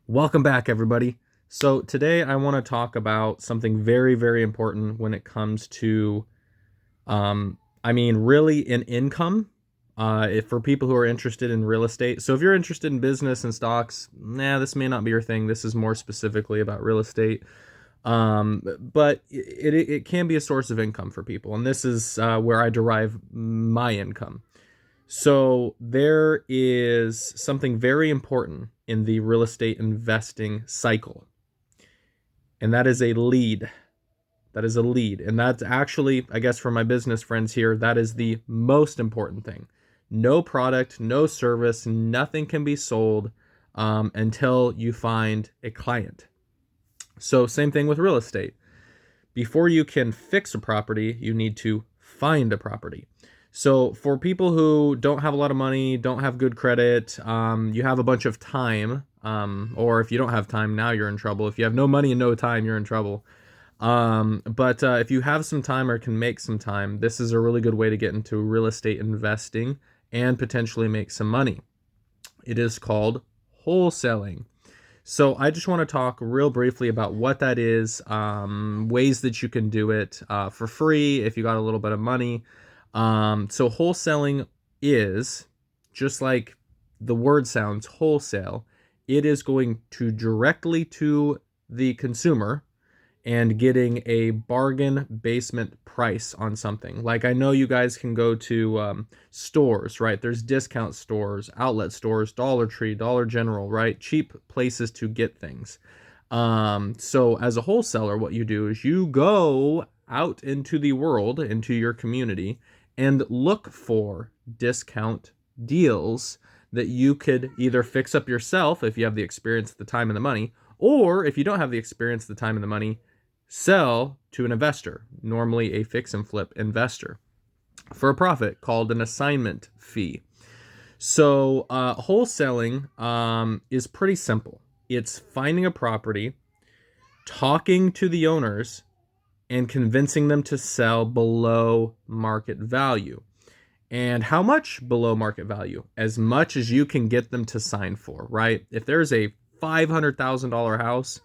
Welcome back, everybody. So today I want to talk about something very, very important when it comes to, really in income, if for people who are interested in real estate. So if you're interested in business and stocks, this may not be your thing. This is more specifically about real estate. But it can be a source of income for people, and this is where I derive my income. So there is something very important in the real estate investing cycle, and that is a lead. That is a lead. And that's actually, I guess, for my business friends here, that is the most important thing. No product, no service, nothing can be sold until you find a client. So, same thing with real estate. Before you can fix a property, you need to find a property. So for people who don't have a lot of money, don't have good credit, you have a bunch of time, or if you don't have time, now you're in trouble. If you have no money and no time, you're in trouble. But if you have some time or can make some time, this is a really good way to get into real estate investing and potentially make some money. It is called wholesaling. So I just want to talk real briefly about what that is, ways that you can do it for free if you got a little bit of money. So wholesaling is, just like the word sounds, wholesale. It is going to directly to the consumer and getting a bargain basement price on something. Like, I know you guys can go to stores, right? There's discount stores, outlet stores, Dollar Tree, Dollar General, right? Cheap places to get things. So as a wholesaler, what you do is you go out into the world, into your community, and look for discount deals that you could either fix up yourself if you have the experience, the time, and the money, or if you don't have the experience, the time, and the money, sell to an investor, normally a fix and flip investor, for a profit called an assignment fee. So wholesaling is pretty simple. It's finding a property, talking to the owners, and convincing them to sell below market value. And how much below market value? As much as you can get them to sign for, right? If there's a $500,000 house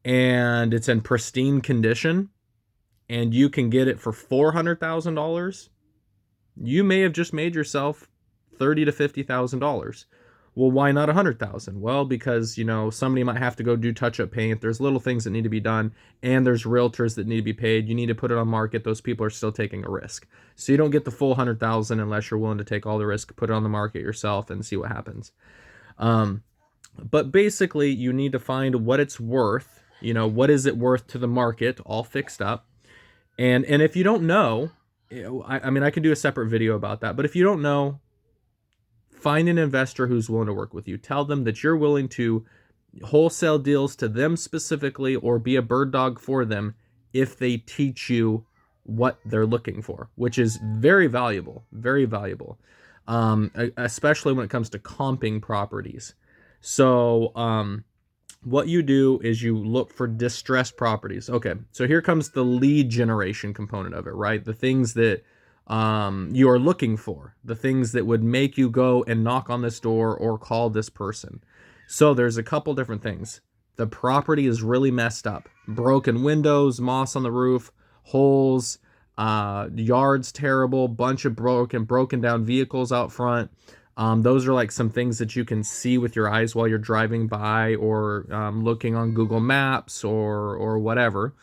and it's in pristine condition and you can get it for $400,000, you may have just made yourself $30,000 to $50,000. Well, why not 100,000? Well, because, somebody might have to go do touch-up paint. There's little things that need to be done, and there's realtors that need to be paid. You need to put it on market. Those people are still taking a risk. So you don't get the full 100,000 unless you're willing to take all the risk, put it on the market yourself, and see what happens. But basically, you need to find what it's worth. What is it worth to the market, all fixed up. And if you don't know, I could do a separate video about that. But if you don't know, find an investor who's willing to work with you. Tell them that you're willing to wholesale deals to them specifically, or be a bird dog for them if they teach you what they're looking for, which is very valuable, very valuable, especially when it comes to comping properties. So what you do is you look for distressed properties. Okay, so here comes the lead generation component of it, right? The things that you are looking for, the things that would make you go and knock on this door or call this person. So there's a couple different things. The property is really messed up. Broken windows, moss on the roof, holes, yards terrible, bunch of broken down vehicles out front. Those are like some things that you can see with your eyes while you're driving by, or looking on Google Maps or whatever.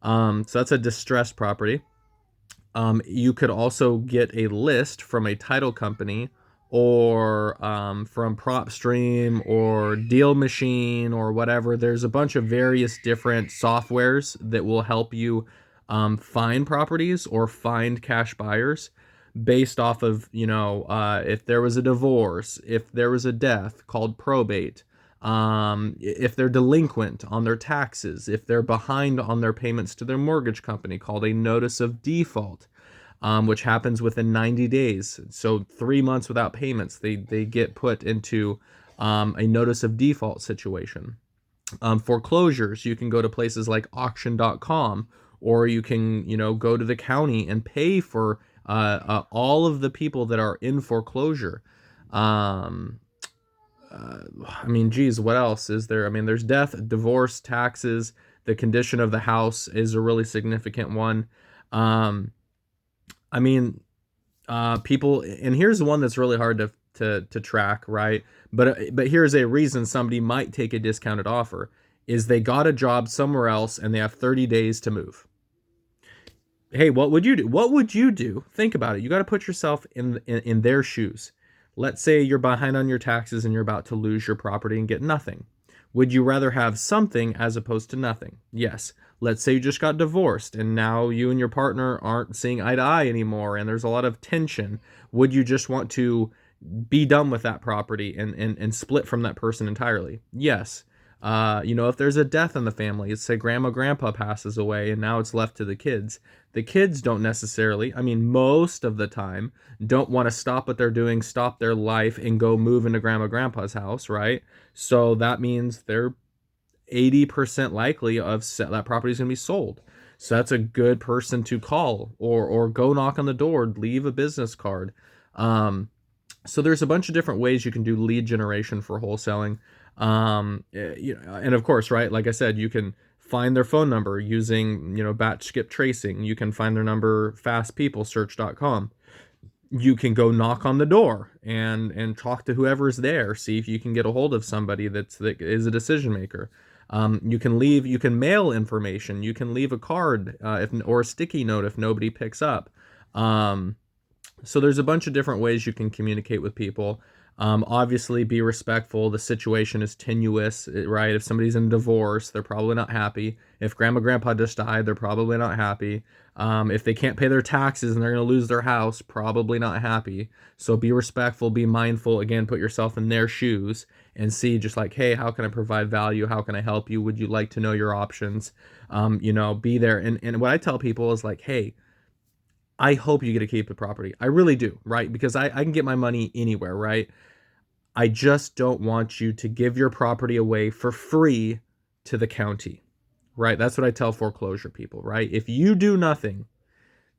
So that's a distressed property. You could also get a list from a title company, or from PropStream or Deal Machine or whatever. There's a bunch of various different softwares that will help you find properties or find cash buyers based off of, if there was a divorce, if there was a death, called probate, if they're delinquent on their taxes, if they're behind on their payments to their mortgage company, called a notice of default, which happens within 90 days. So 3 months without payments, they get put into a notice of default situation. Foreclosures, you can go to places like auction.com, or you can, go to the county and pay for all of the people that are in foreclosure. I mean, geez, what else is there? I mean, there's death, divorce, taxes. The condition of the house is a really significant one. Um, I mean, people, and here's one that's really hard to track, right? But here's a reason somebody might take a discounted offer is they got a job somewhere else and they have 30 days to move. Hey, what would you do? What would you do? Think about it. You got to put yourself in their shoes. Let's say you're behind on your taxes and you're about to lose your property and get nothing. Would you rather have something as opposed to nothing? Yes. Let's say you just got divorced and now you and your partner aren't seeing eye to eye anymore and there's a lot of tension. Would you just want to be done with that property and split from that person entirely? Yes. If there's a death in the family, say grandma, grandpa passes away and now it's left to the kids. The kids don't necessarily, I mean, most of the time, don't want to stop what they're doing, stop their life, and go move into grandma, grandpa's house, right? So that means they're 80% likely of that property is going to be sold. So that's a good person to call or go knock on the door, leave a business card. So there's a bunch of different ways you can do lead generation for wholesaling. And of course, right, like I said, you can find their phone number using, batch skip tracing. You can find their number fastpeoplesearch.com. You can go knock on the door and talk to whoever's there, see if you can get a hold of somebody that is a decision maker. You can mail information, you can leave a card or a sticky note if nobody picks up. So there's a bunch of different ways you can communicate with people. Obviously, be respectful. The situation is tenuous, right? If somebody's in a divorce, they're probably not happy. If grandma, grandpa just died, they're probably not happy. If they can't pay their taxes and they're going to lose their house, probably not happy. So be respectful, be mindful. Again, put yourself in their shoes and see just like, hey, how can I provide value? How can I help you? Would you like to know your options? Be there. And what I tell people is like, hey, I hope you get to keep the property. I really do, right? Because I can get my money anywhere, right? I just don't want you to give your property away for free to the county, right? That's what I tell foreclosure people, right? If you do nothing,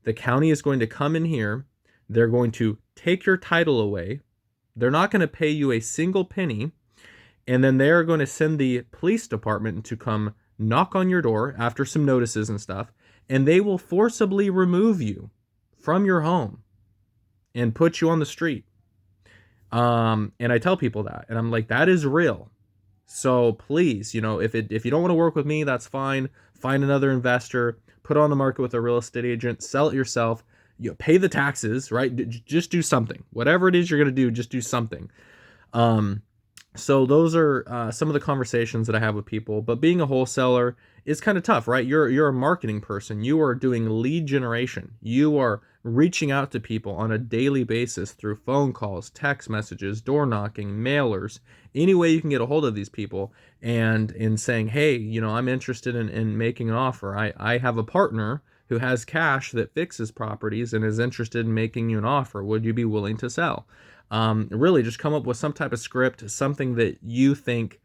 the county is going to come in here. They're going to take your title away. They're not going to pay you a single penny. And then they're going to send the police department to come knock on your door after some notices and stuff. And they will forcibly remove you from your home and put you on the street. And I tell people that, and I'm like, that is real. So please, if you don't want to work with me, that's fine. Find another investor, put it on the market with a real estate agent, sell it yourself. Pay the taxes, right? Just do something. Whatever it is you're going to do, just do something. So those are some of the conversations that I have with people. But being a wholesaler is kind of tough, right? You're a marketing person. You are doing lead generation. You are reaching out to people on a daily basis through phone calls, text messages, door knocking, mailers, any way you can get a hold of these people and in saying, hey, I'm interested in making an offer. I have a partner who has cash that fixes properties and is interested in making you an offer. Would you be willing to sell? Really just come up with some type of script, something that you think,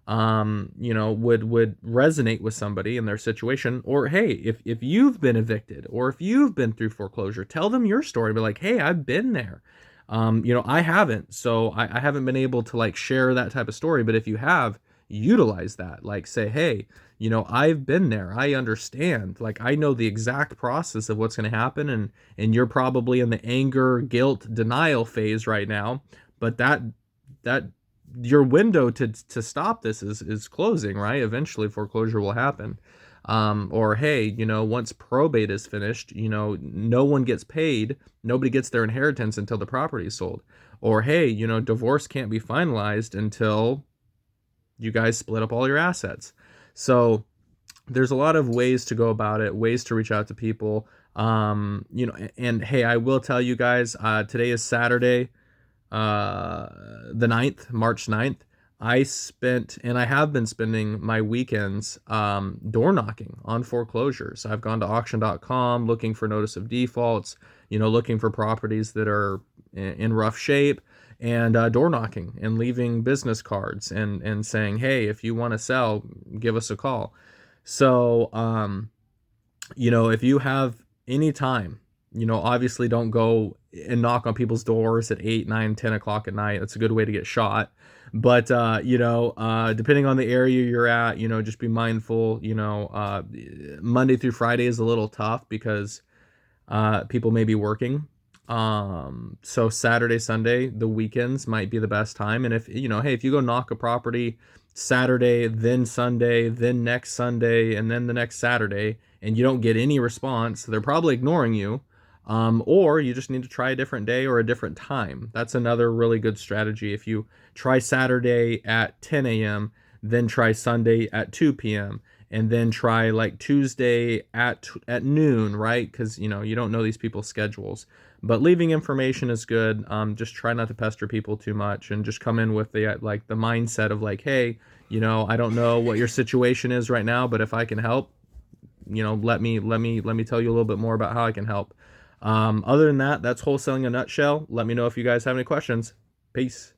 would resonate with somebody in their situation. Or, hey, if you've been evicted or if you've been through foreclosure, tell them your story. Be like, hey, I've been there. I haven't, so I haven't been able to like share that type of story. But if you have, utilize that. Like say, hey, I've been there. I understand. Like I know the exact process of what's going to happen, and you're probably in the anger, guilt, denial phase right now. But that your window to stop this is closing, right? Eventually foreclosure will happen. Or hey, once probate is finished, no one gets paid, nobody gets their inheritance until the property is sold. Or hey, divorce can't be finalized until you guys split up all your assets. So there's a lot of ways to go about it, ways to reach out to people. And hey, I will tell you guys, today is Saturday, the 9th, March 9th. I spent, and I have been spending my weekends door knocking on foreclosures. I've gone to auction.com looking for notice of defaults, looking for properties that are in rough shape, and door knocking and leaving business cards and saying, hey, if you want to sell, give us a call. So, if you have any time, obviously don't go and knock on people's doors at 8, 9, 10 o'clock at night. That's a good way to get shot. But depending on the area you're at, just be mindful. Monday through Friday is a little tough because people may be working. So Saturday, Sunday, the weekends might be the best time. And if, hey, if you go knock a property Saturday, then Sunday, then next Sunday, and then the next Saturday, and you don't get any response, they're probably ignoring you. Or you just need to try a different day or a different time. That's another really good strategy. If you try Saturday at 10 a.m., then try Sunday at 2 p.m., and then try like Tuesday at noon, right? Because you don't know these people's schedules. But leaving information is good. Just try not to pester people too much, and just come in with the mindset of like, hey, I don't know what your situation is right now, but if I can help, let me tell you a little bit more about how I can help. Other than that, that's wholesaling in a nutshell. Let me know if you guys have any questions. Peace.